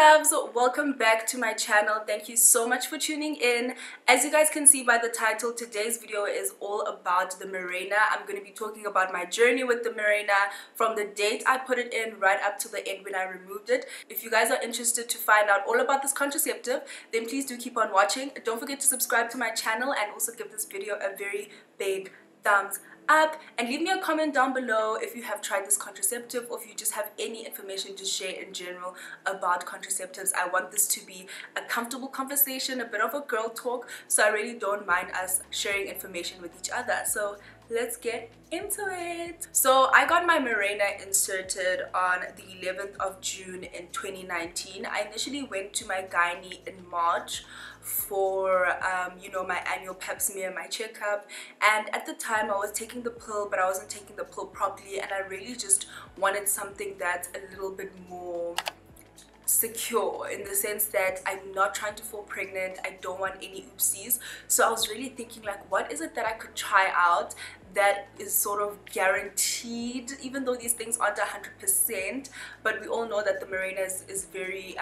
loves, welcome back to my channel. Thank you so much for tuning in. As you guys can see by the title, today's video is all about the Mirena. I'm going to be talking about my journey with the Mirena from the date I put it in right up to the end when I removed it. If you guys are interested to find out all about this contraceptive, then please do keep on watching. Don't forget to subscribe to my channel and also give this video a very big thumbs up, and leave me a comment down below if you have tried this contraceptive or if you just have any information to share in general about contraceptives. I want this to be a comfortable conversation, a bit of a girl talk, so I really don't mind us sharing information with each other. So let's get into it. So I got my Mirena inserted on the 11th of June in 2019. I initially went to my gynae in March for you know, my annual pap smear, my checkup, and at the time I was taking the pill, but I wasn't taking the pill properly, and I really just wanted something that's a little bit more secure, in the sense that I'm not trying to fall pregnant. I don't want any oopsies. So I was really thinking, like, what is it that I could try out that is sort of guaranteed, even though these things aren't 100%, but we all know that the Mirena is very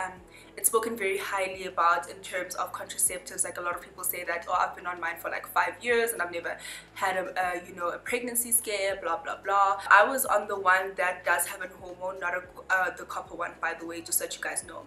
it's spoken very highly about in terms of contraceptives. Like, a lot of people say that, oh, I've been on mine for like 5 years and I've never had a you know, a pregnancy scare, blah blah blah. I was on the one that does have an hormone, not the copper one, by the way, just so that you guys know.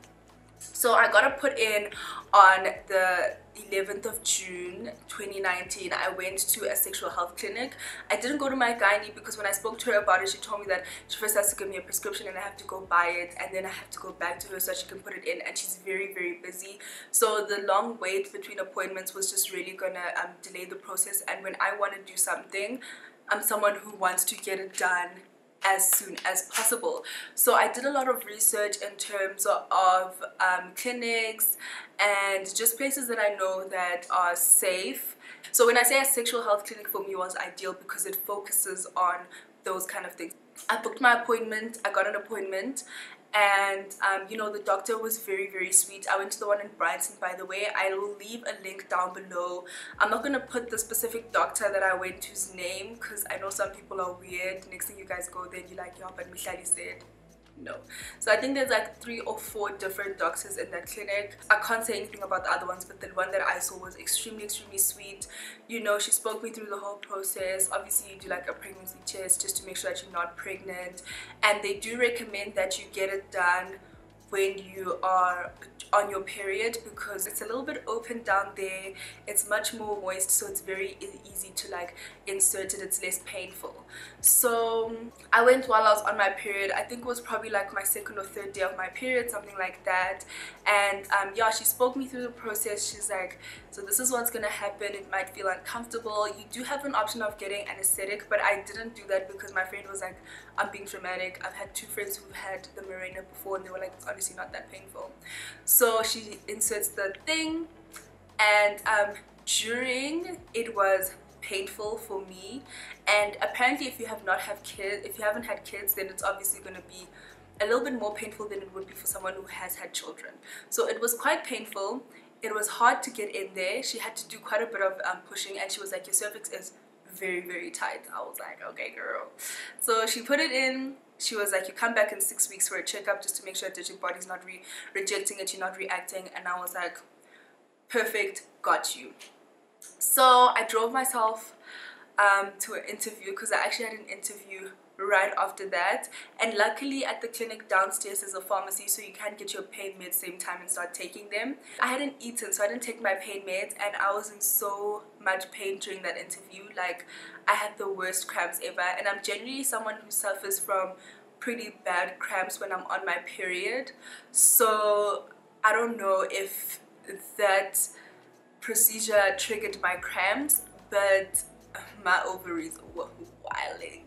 So I got to put in on the 11th of June 2019. I went to a sexual health clinic. I didn't go to my gynae because when I spoke to her about it, she told me that she first has to give me a prescription and I have to go buy it, and then I have to go back to her so she can put it in, and she's very busy. So the long wait between appointments was just really gonna delay the process, and when I want to do something, I'm someone who wants to get it done as soon as possible. So I did a lot of research in terms of clinics and just places that I know that are safe. So when I say a sexual health clinic, for me was ideal because it focuses on those kind of things. I booked my appointment, I got an appointment, and you know, the doctor was very sweet. I went to the one in Brighton, by the way. I will leave a link down below. I'm not gonna put the specific doctor that I went to's name because I know some people are weird. Next thing you guys go there and you're like, yeah, but Mihlali said no. So I think there's like 3 or 4 different doctors in that clinic. I can't say anything about the other ones, but the one that I saw was extremely sweet. You know, she spoke me through the whole process. Obviously you do like a pregnancy test just to make sure that you're not pregnant, and they do recommend that you get it done when you are on your period because it's a little bit open down there, it's much more moist, so it's very easy to like insert it, it's less painful. So I went while I was on my period. I think it was probably like my 2nd or 3rd day of my period, something like that. And yeah, she spoke me through the process. She's like, so this is what's gonna happen, it might feel uncomfortable, you do have an option of getting anesthetic, but I didn't do that because my friend was like, I'm being dramatic. I've had 2 friends who've had the Mirena before and they were like, it's honestly not that painful. So she inserts the thing, and during it was painful for me, and apparently if you haven't had kids, then it's obviously going to be a little bit more painful than it would be for someone who has had children. So it was quite painful. It was hard to get in there. She had to do quite a bit of pushing, and she was like, your cervix is very tight. I was like, okay girl. So she put it in. She was like, you come back in 6 weeks for a checkup just to make sure that your body's not rejecting it, you're not reacting. And I was like, perfect, got you. So I drove myself to an interview because I actually had an interview right after that, and luckily at the clinic downstairs is a pharmacy, so you can get your pain meds same time and start taking them. I hadn't eaten, so I didn't take my pain meds, and I was in so much pain during that interview. Like, I had the worst cramps ever, and I'm generally someone who suffers from pretty bad cramps when I'm on my period. So I don't know if that procedure triggered my cramps, but my ovaries were wilding.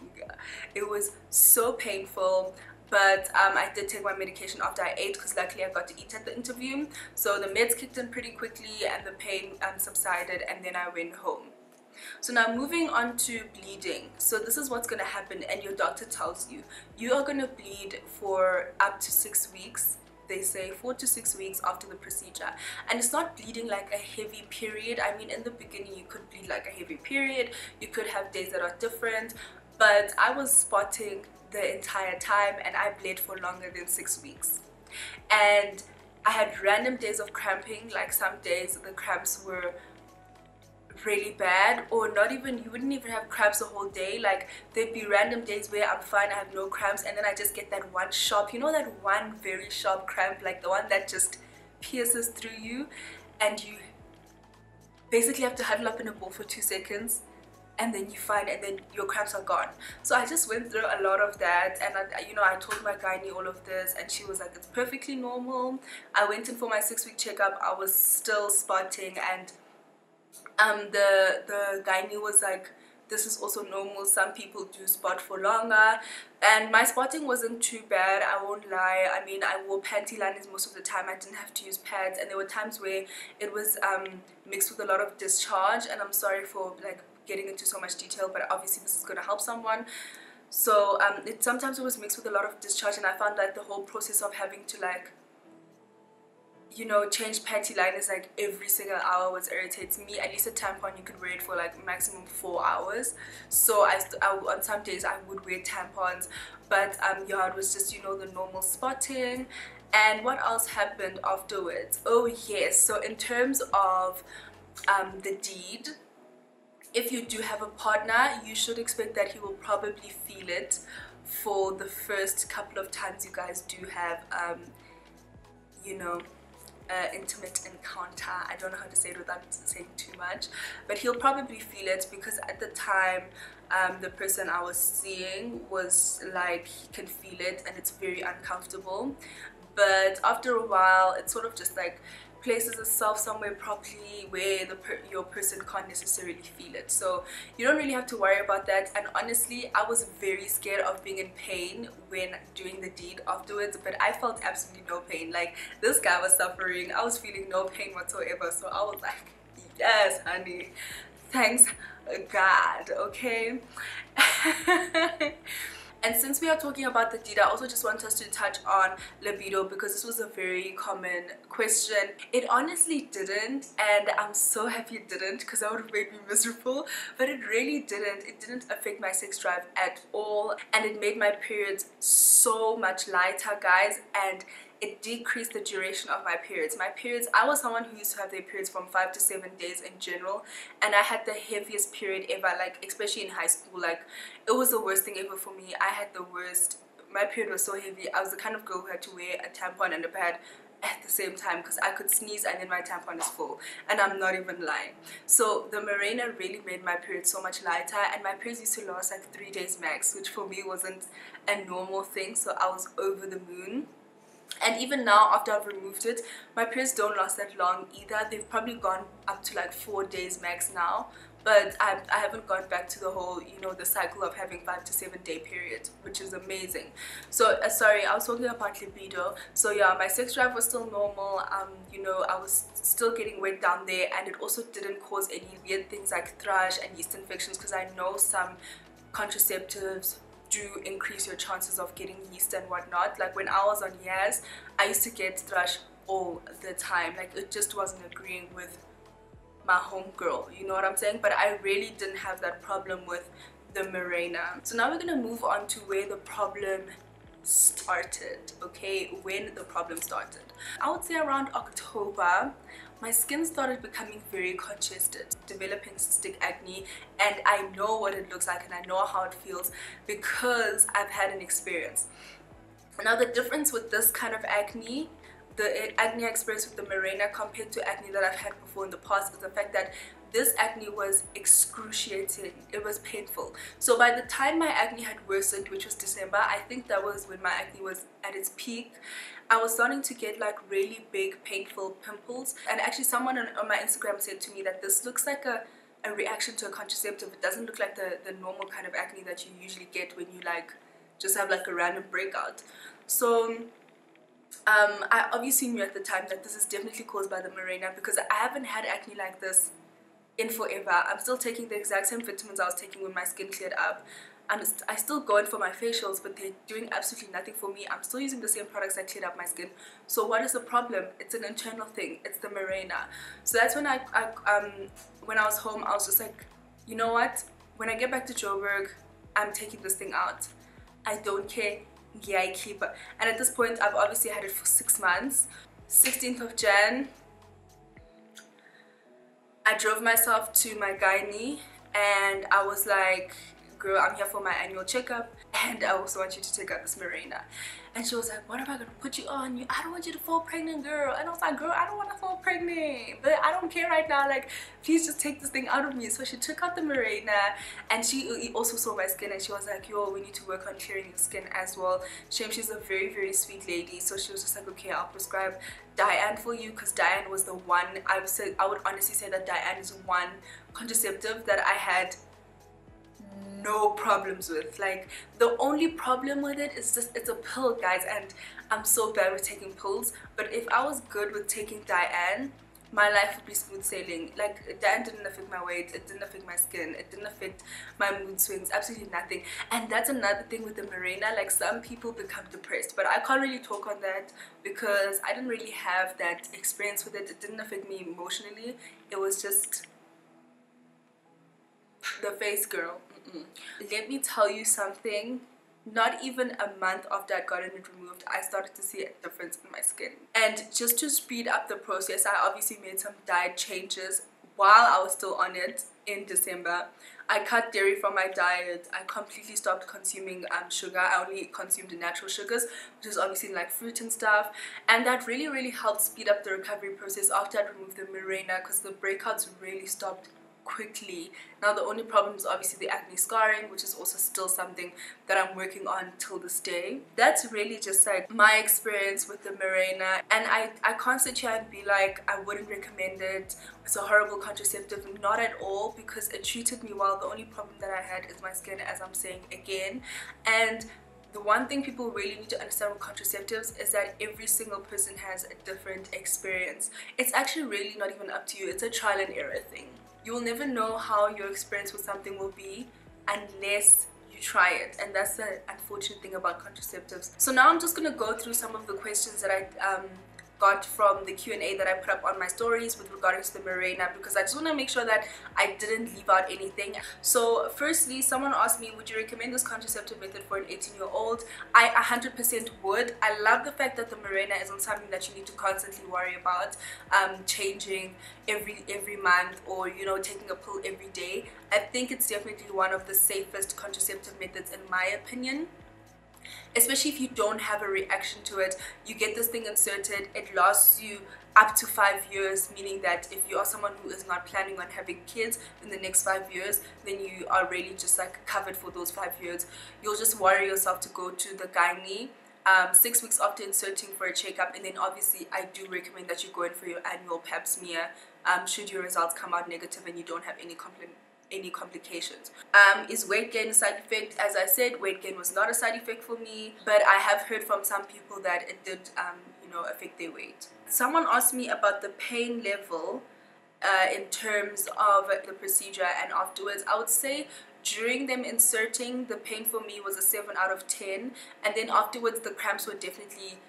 It was so painful, but I did take my medication after I ate because luckily I got to eat at the interview. So the meds kicked in pretty quickly and the pain subsided, and then I went home. So now moving on to bleeding. So this is what's going to happen, and your doctor tells you you are going to bleed for up to 6 weeks. They say 4 to 6 weeks after the procedure, and it's not bleeding like a heavy period. I mean, in the beginning you could bleed like a heavy period, you could have days that are different, but I was spotting the entire time and I bled for longer than 6 weeks. And I had random days of cramping, like some days the cramps were really bad, or not even, you wouldn't even have cramps the whole day. Like there'd be random days where I'm fine, I have no cramps, and then I just get that one sharp, you know, that one very sharp cramp, like the one that just pierces through you, and you basically have to huddle up in a ball for 2 seconds, and then you find, and then your cramps are gone. So I just went through a lot of that, and I told my gynae all of this, and she was like, it's perfectly normal. I went in for my 6-week checkup. I was still spotting, and the gynae was like, this is also normal, some people do spot for longer. And my spotting wasn't too bad, I won't lie. I mean, I wore panty liners most of the time. I didn't have to use pads, and there were times where it was mixed with a lot of discharge, and I'm sorry for like getting into so much detail, but obviously this is going to help someone. So sometimes it was mixed with a lot of discharge, and I found like the whole process of having to, like, you know, change panty liners like every single hour was irritating me. At least a tampon, you could wear it for like maximum 4 hours. So on some days I would wear tampons, but yeah, it was just, you know, the normal spotting. And what else happened afterwards? Oh yes, so in terms of the deed, if you do have a partner, you should expect that he will probably feel it for the first couple of times you guys do have you know, intimate encounter. I don't know how to say it without saying too much, but he'll probably feel it, because at the time the person I was seeing was like, he can feel it and it's very uncomfortable. But after a while, it's sort of just like places itself somewhere properly where your person can't necessarily feel it. So you don't really have to worry about that. And honestly, I was very scared of being in pain when doing the deed afterwards, but I felt absolutely no pain. Like, this guy was suffering, I was feeling no pain whatsoever. So I was like, yes honey, thanks God, okay. And since we are talking about the deed, I also just want us to touch on libido, because this was a very common question. It honestly didn't, and I'm so happy it didn't, because that would have made me miserable. But it really didn't. It didn't affect my sex drive at all, and it made my periods so much lighter, guys, and it decreased the duration of my periods. My periods, I was someone who used to have their periods from 5 to 7 days in general, and I had the heaviest period ever, like especially in high school. Like, it was the worst thing ever for me. I had the worst, my period was so heavy. I was the kind of girl who had to wear a tampon and a pad at the same time, because I could sneeze and then my tampon is full, and I'm not even lying. So the Mirena really made my period so much lighter, and my periods used to last like 3 days max, which for me wasn't a normal thing, so I was over the moon. And even now, after I've removed it, my periods don't last that long either. They've probably gone up to like 4 days max now, but I haven't gone back to the whole, you know, the cycle of having 5 to 7 day periods, which is amazing. So sorry, I was talking about libido. So yeah, my sex drive was still normal. You know, I was still getting wet down there, and it also didn't cause any weird things like thrush and yeast infections, because I know some contraceptives do increase your chances of getting yeast and whatnot. Like when I was on Yaz, I used to get thrush all the time. Like, it just wasn't agreeing with my homegirl, you know what I'm saying? But I really didn't have that problem with the Mirena. So now we're gonna move on to where the problem started, okay? When the problem started, I would say around October, my skin started becoming very congested, developing cystic acne, and I know what it looks like and I know how it feels because I've had an experience. Now, the difference with this kind of acne, the acne I experienced with the Mirena compared to acne that I've had before in the past, is the fact that this acne was excruciating. It was painful. So by the time my acne had worsened, which was December, I think that was when my acne was at its peak, I was starting to get like really big painful pimples. And actually someone on my Instagram said to me that this looks like a reaction to a contraceptive. It doesn't look like the normal kind of acne that you usually get when you like just have like a random breakout. So I obviously knew at the time that this is definitely caused by the Mirena, because I haven't had acne like this in forever. I'm still taking the exact same vitamins I was taking when my skin cleared up. I still go in for my facials, but they're doing absolutely nothing for me. I'm still using the same products that cleared up my skin. So what is the problem? It's an internal thing. It's the Mirena. So that's when when I was home, I was just like, you know what? When I get back to Joburg, I'm taking this thing out. I don't care. Yeah, I keep it. And at this point, I've obviously had it for 6 months. 16th of Jan, I drove myself to my gynae and I was like, girl, I'm here for my annual checkup and I also want you to take out this Mirena. And she was like, what am I gonna put you on? I don't want you to fall pregnant, girl. And I was like, girl, I don't want to fall pregnant, but I don't care right now, like please just take this thing out of me. So she took out the Mirena and she also saw my skin and she was like, yo, we need to work on clearing your skin as well. She's a very, very sweet lady, so she was just like, okay, I'll prescribe Diane for you, because Diane was the one, I would honestly say that Diane is one contraceptive that I had no problems with. Like the only problem with it is just it's a pill, guys, and I'm so bad with taking pills. But if I was good with taking Diane, my life would be smooth sailing. Like Diane didn't affect my weight, it didn't affect my skin, it didn't affect my mood swings, absolutely nothing. And that's another thing with the Mirena, like some people become depressed, but I can't really talk on that because I didn't really have that experience with it. It didn't affect me emotionally, it was just the face, girl. Let me tell you something, not even a month after I'd gotten it removed, I started to see a difference in my skin. And just to speed up the process, I obviously made some diet changes while I was still on it in December. I cut dairy from my diet, I completely stopped consuming sugar. I only consumed the natural sugars, which is obviously like fruit and stuff, and that really helped speed up the recovery process after I'd removed the Mirena, because the breakouts really stopped quickly. Now the only problem is obviously the acne scarring, which is also still something that I'm working on till this day. That's really just like my experience with the Mirena, and I can't sit here and be like I wouldn't recommend it, it's a horrible contraceptive. Not at all, because it treated me well. The only problem that I had is my skin, as I'm saying again. And the one thing people really need to understand with contraceptives is that every single person has a different experience. It's actually really not even up to you, it's a trial and error thing. You will never know how your experience with something will be unless you try it, and that's the unfortunate thing about contraceptives. So now I'm just going to go through some of the questions that I got from the Q&A that I put up on my stories with regards to the Mirena, because I just want to make sure that I didn't leave out anything. So firstly, someone asked me, would you recommend this contraceptive method for an 18-year-old? I 100% would. I love the fact that the Mirena isn't something that you need to constantly worry about changing every month, or you know, taking a pill every day. I think it's definitely one of the safest contraceptive methods in my opinion, especially if you don't have a reaction to it. You get this thing inserted, it lasts you up to 5 years, meaning that if you are someone who is not planning on having kids in the next 5 years, then you are really just like covered for those 5 years. You'll just worry yourself to go to the gynae 6 weeks after inserting for a checkup, and then obviously I do recommend that you go in for your annual pap smear should your results come out negative and you don't have any complications. Is weight gain a side effect? As I said, weight gain was not a side effect for me, but I have heard from some people that it did you know, affect their weight. Someone asked me about the pain level in terms of the procedure and afterwards. I would say during them inserting, the pain for me was a 7 out of 10, and then afterwards the cramps were definitely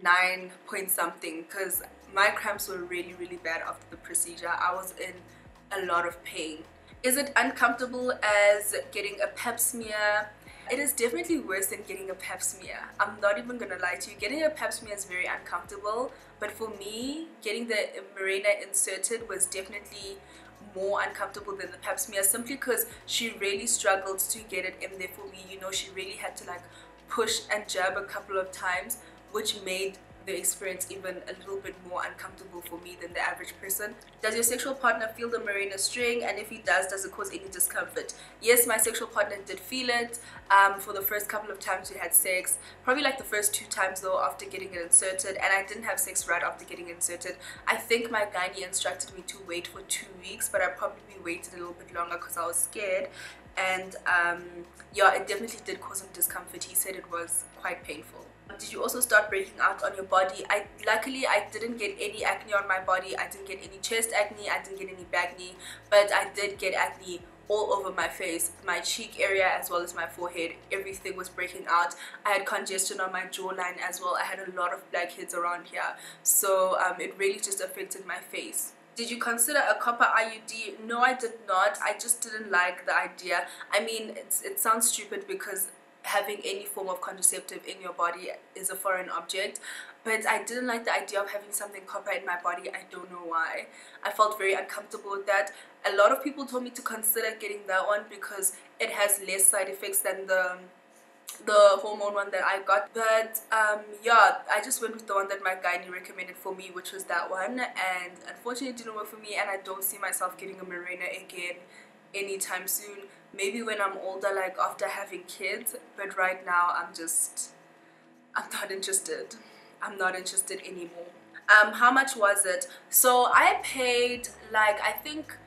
9 point something, because my cramps were really bad after the procedure. I was in a lot of pain. Is it uncomfortable as getting a pap smear? It is definitely worse than getting a pap smear. I'm not even gonna lie to you. Getting a pap smear is very uncomfortable, but for me, getting the Mirena inserted was definitely more uncomfortable than the pap smear, simply because she really struggled to get it in there for me. You know, she really had to like push and jab a couple of times, which made the experience even a little bit more uncomfortable for me than the average person. Does your sexual partner feel the Mirena string, and if he does it cause any discomfort? Yes, my sexual partner did feel it for the first couple of times we had sex, probably like the first 2 times though after getting it inserted, and I didn't have sex right after getting it inserted. I think my gynae instructed me to wait for 2 weeks, but I probably waited a little bit longer because I was scared, and yeah, it definitely did cause him discomfort. He said it was quite painful. Did you also start breaking out on your body? Luckily I didn't get any acne on my body. I didn't get any chest acne, I didn't get any back acne, but I did get acne all over my face, my cheek area as well as my forehead. Everything was breaking out. I had congestion on my jawline as well. I had a lot of blackheads around here, so it really just affected my face. Did you consider a copper IUD? No, I did not. I just didn't like the idea. I mean, it sounds stupid because having any form of contraceptive in your body is a foreign object, but I didn't like the idea of having something copper in my body. I don't know why. I felt very uncomfortable with that. A lot of people told me to consider getting that one because it has less side effects than the hormone one that I got. But yeah, I just went with the one that my gynae recommended for me, which was that one, and unfortunately it didn't work for me, and I don't see myself getting a Mirena again anytime soon. Maybe when I'm older, like after having kids, but right now I'm not interested. I'm not interested anymore. How much was it? So I paid, like, I think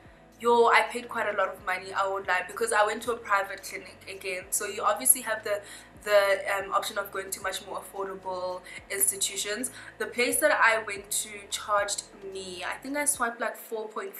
I paid quite a lot of money, I won't lie, because I went to a private clinic again. So you obviously have the option of going to much more affordable institutions. The place that I went to charged me, I think I swiped like 4.5.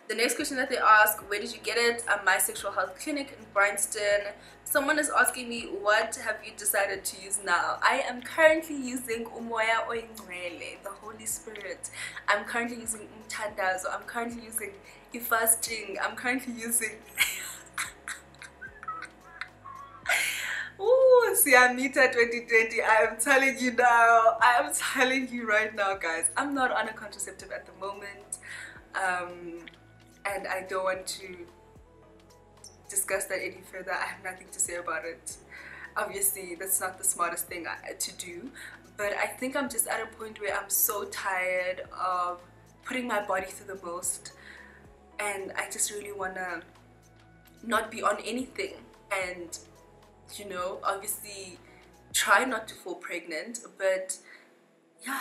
The next question that they ask, where did you get it? My sexual health clinic in Bryanston. Someone is asking me, what have you decided to use now? I am currently using Umoya Oyingcwele, the Holy Spirit. I'm currently using Umthandazo. I'm currently using Ifasting. I'm currently using Ooh, Siamita 2020. I am telling you now. I am telling you right now, guys. I'm not on a contraceptive at the moment. And I don't want to discuss that any further. I have nothing to say about it. Obviously, that's not the smartest thing to do. But I think I'm just at a point where I'm so tired of putting my body through the most. And I just really want to not be on anything. And you know, obviously try not to fall pregnant, but yeah,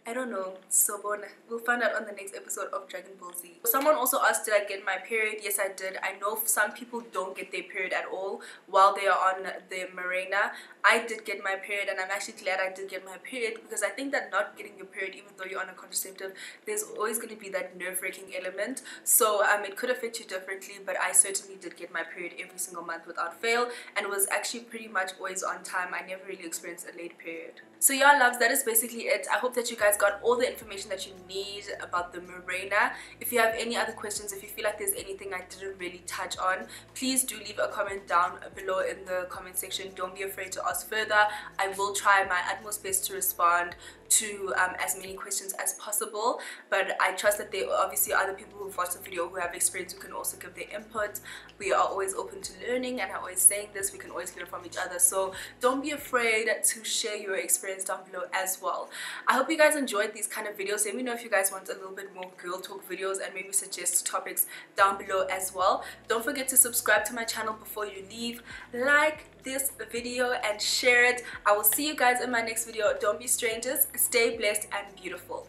I don't know. So we'll find out on the next episode of Dragon Ball Z. Someone also asked, did I get my period? Yes, I did. I know some people don't get their period at all while they are on the Mirena. I did get my period, and I'm actually glad I did get my period, because I think that not getting your period, even though you're on a contraceptive, there's always going to be that nerve-wracking element. So it could affect you differently, but I certainly did get my period every single month without fail, and was actually pretty much always on time. I never really experienced a late period. So yeah, loves, that is basically it. I hope that you guys got all the information that you need about the Mirena. If you have any other questions, if you feel like there's anything I didn't really touch on, please do leave a comment down below in the comment section. Don't be afraid to ask further. I will try my utmost best to respond to as many questions as possible, but I trust that there obviously are other people who've watched the video who have experience who can also give their input. We are always open to learning, and I'm always saying this, we can always learn from each other, so don't be afraid to share your experience down below as well. I hope you guys enjoyed these kind of videos. Let me know if you guys want a little bit more girl talk videos, and maybe suggest topics down below as well. Don't forget to subscribe to my channel before you leave, like this video and share it. I will see you guys in my next video. Don't be strangers, stay blessed and beautiful.